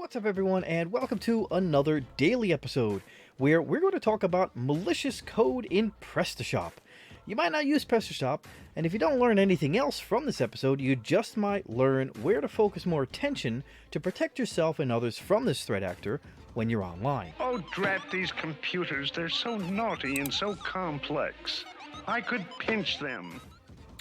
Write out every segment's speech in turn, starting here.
What's up, everyone, and welcome to another daily episode where we're going to talk about malicious code in PrestaShop. You might not use PrestaShop, and if you don't learn anything else from this episode, you just might learn where to focus more attention to protect yourself and others from this threat actor when you're online. Oh, drat these computers. They're so naughty and so complex. I could pinch them.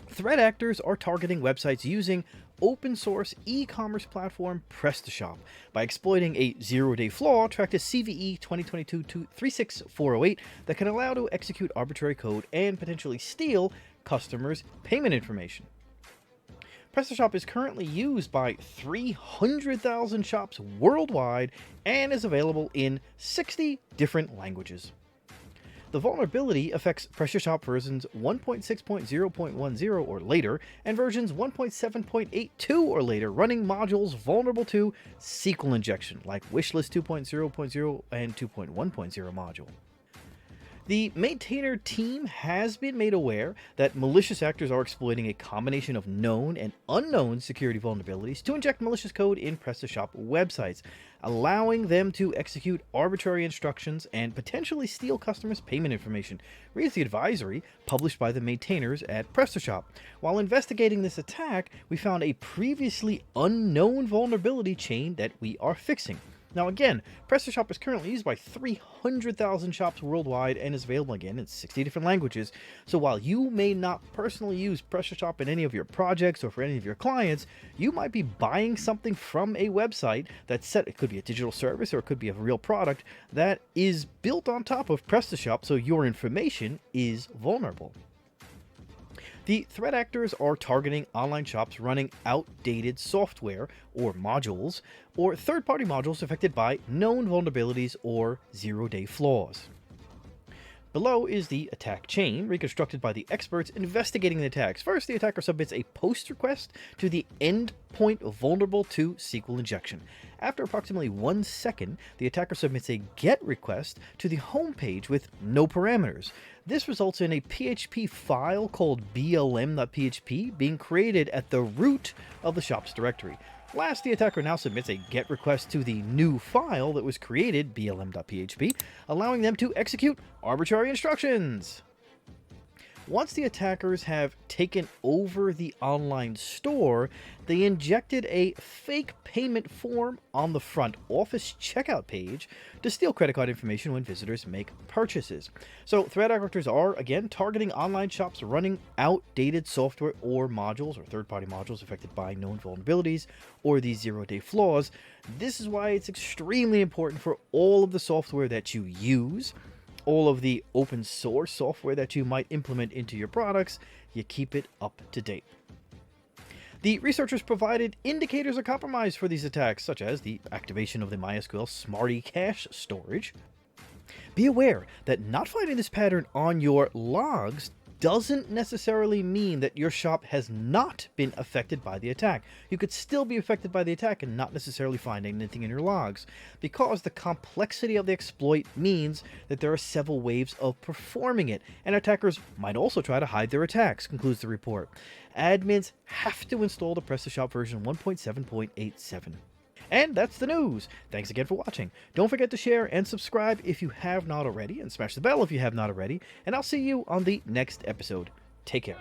Threat actors are targeting websites using open source e-commerce platform PrestaShop by exploiting a zero-day flaw tracked as CVE 2022-36408 that can allow to execute arbitrary code and potentially steal customers' payment information. PrestaShop is currently used by 300,000 shops worldwide and is available in 60 different languages. The vulnerability affects PrestaShop versions 1.6.0.10 or later, and versions 1.7.82 or later, running modules vulnerable to SQL injection, like Wishlist 2.0.0 and 2.1.0 module. The maintainer team has been made aware that malicious actors are exploiting a combination of known and unknown security vulnerabilities to inject malicious code in PrestaShop websites, allowing them to execute arbitrary instructions and potentially steal customers' payment information, reads the advisory published by the maintainers at PrestaShop. While investigating this attack, we found a previously unknown vulnerability chain that we are fixing. Now again, PrestaShop is currently used by 300,000 shops worldwide and is available again in 60 different languages. So while you may not personally use PrestaShop in any of your projects or for any of your clients, you might be buying something from a website that's set. It could be a digital service or it could be a real product that is built on top of PrestaShop, so your information is vulnerable. The threat actors are targeting online shops running outdated software or modules, or third-party modules affected by known vulnerabilities or zero-day flaws. Below is the attack chain, reconstructed by the experts investigating the attacks. First, the attacker submits a post request to the endpoint vulnerable to SQL injection. After approximately 1 second, the attacker submits a GET request to the home page with no parameters. This results in a PHP file called blm.php being created at the root of the shop's directory. Last, the attacker now submits a GET request to the new file that was created, blm.php, allowing them to execute arbitrary instructions. Once the attackers have taken over the online store, they injected a fake payment form on the front office checkout page to steal credit card information when visitors make purchases. So threat actors are, again, targeting online shops running outdated software or modules or third-party modules affected by known vulnerabilities or these zero-day flaws. This is why it's extremely important for all of the software that you use, all of the open source software that you might implement into your products, you keep it up to date. The researchers provided indicators of compromise for these attacks, such as the activation of the MySQL Smarty cache storage. Be aware that not finding this pattern on your logs doesn't necessarily mean that your shop has not been affected by the attack. You could still be affected by the attack and not necessarily find anything in your logs, because the complexity of the exploit means that there are several waves of performing it, and attackers might also try to hide their attacks, concludes the report. Admins have to install the PrestaShop version 1.7.87. And that's the news. Thanks again for watching. Don't forget to share and subscribe if you have not already, and smash the bell if you have not already, and I'll see you on the next episode. Take care.